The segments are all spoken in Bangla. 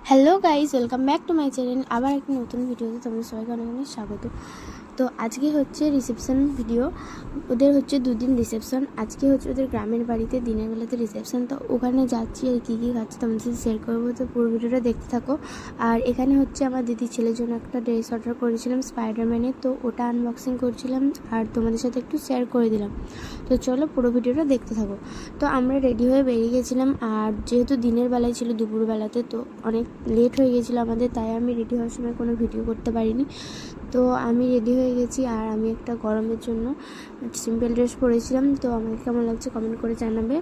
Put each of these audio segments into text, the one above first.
Hello guys, welcome back to my channel. আবার একটি নতুন ভিডিওতে তোমাদের সবাইকে অনেক অনেক স্বাগত। তো আজকে হচ্ছে রিসেপশন ভিডিও। ওদের হচ্ছে দুদিন রিসেপশন। আজকে হচ্ছে ওদের গ্রামের বাড়িতে দিনের বেলাতে রিসেপশন। তো ওখানে যাচ্ছি আর কী কী খাচ্ছি তোমাদের সাথে শেয়ার করবো। তো পুরো ভিডিওটা দেখতে থাকো। আর এখানে হচ্ছে আমার দিদির ছেলের জন্য একটা ড্রেস অর্ডার করেছিলাম স্পাইডারম্যানের, তো ওটা আনবক্সিং করছিলাম আর তোমাদের সাথে একটু শেয়ার করে দিলাম। তো চলো পুরো ভিডিওটা দেখতে থাকো। তো আমরা রেডি হয়ে বেরিয়ে গেছিলাম, আর যেহেতু দিনের বেলায় ছিল দুপুরবেলাতে, তো অনেক লেট হয়ে গেছিলো আমাদের, তাই আমি রেডি হওয়ার সময় কোনো ভিডিও করতে পারিনি। তো আমি রেডি হয়ে গেছি, আর আমি একটা গরমের জন্য সিম্পল ড্রেস পরেছিলাম। তো আমাকে কেমন লাগছে কমেন্ট করে জানাবে।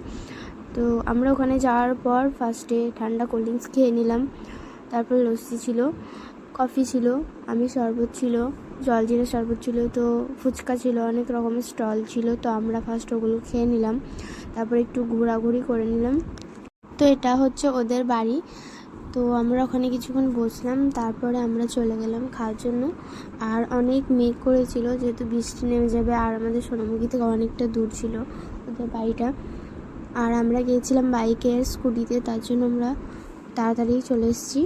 তো আমরা ওখানে যাওয়ার পর ফার্স্টে ঠান্ডা কোল্ড ড্রিঙ্কস খেয়ে নিলাম, তারপর লস্যি ছিল, কফি ছিল, আমি শরবত ছিল, জলজিরা শরবত ছিল, তো ফুচকা ছিল, অনেক রকমের স্টল ছিল। তো আমরা ফার্স্ট ওগুলো খেয়ে নিলাম, তারপর একটু ঘোরাঘুরি করে নিলাম। তো এটা হচ্ছে ওদের বাড়ি। তো আমরা ওখানে কিছুক্ষণ বসলাম, তারপরে আমরা চলে গেলাম খাওয়ার জন্য। আর অনেক মেঘ করেছিল, যেহেতু বৃষ্টি নেমে যাবে, আর আমাদের সোনামুখী থেকে অনেকটা দূর ছিল ওদের বাড়িটা। আর আমরা গিয়েছিলাম বাইকে স্কুটিতে, তার জন্য আমরা তাড়াতাড়ি চলে এসেছি।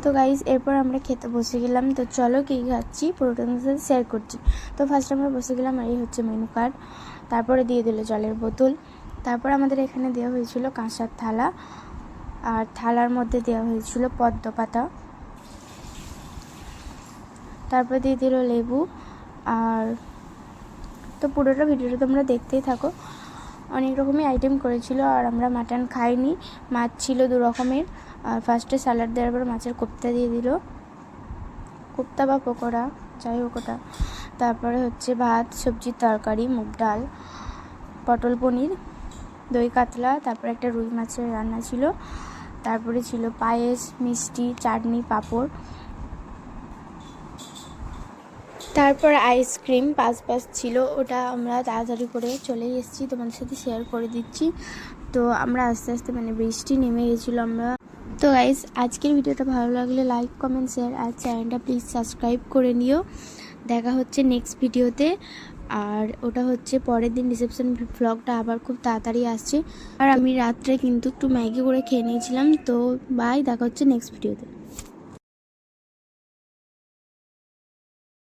তো গাইজ এরপর আমরা খেতে বসে গেলাম। তো চলো কী খাচ্ছি পুরোটা তোমাদের সাথে শেয়ার করছি। তো ফার্স্ট আমরা বসে গেলাম, আর এই হচ্ছে মেনু কার্ড। তারপরে দিয়ে দিল জলের বোতল। তারপর আমাদের এখানে দেওয়া হয়েছিল কাঁসার থালা, আর থালার মধ্যে দেওয়া হয়েছিল পদ্ম পাতা। তারপর দিয়ে দিল লেবু। আর তো পুরোটা ভিডিওটা তোমরা দেখতেই থাকো। অনেক রকমের আইটেম করেছিল, আর আমরা মাটন খাইনি, মাছ ছিল 2 রকমের। আর ফার্স্টে স্যালাড দেওয়ার পর মাছের কোপ্তা দিয়ে দিল, কোপ্তা বা পকোড়া যাই হোক ওটা। তারপরে হচ্ছে ভাত, সবজির তরকারি, মুগ ডাল, পটল পনির, দই কাতলা, তারপরে একটা রুই মাছের রান্না ছিল। তারপরে ছিল পায়েস, মিষ্টি, চাটনি, পাঁপড়, তারপর আইসক্রিম পাঁচ ছিল। ওটা আমরা তাড়াতাড়ি করে চলে এসেছি, তোমাদের সাথে শেয়ার করে দিচ্ছি। তো আমরা আস্তে আস্তে বৃষ্টি নেমে গেছিলো আমরা। তো গাইস আজকের ভিডিওটা ভালো লাগলে লাইক, কমেন্ট, শেয়ার, আর চ্যানেলটা প্লিজ সাবস্ক্রাইব করে নিও। দেখা হচ্ছে নেক্সট ভিডিওতে। আর ওটা হচ্ছে পরের দিন রিসেপশন ভ্লগটা আবার খুব তাড়াতাড়ি আসছে। আর আমি রাত্রে কিন্তু একটু ম্যাগি করে খেয়ে নিয়েছিলাম। তো বাই, দেখা হচ্ছে নেক্সট ভিডিওতে।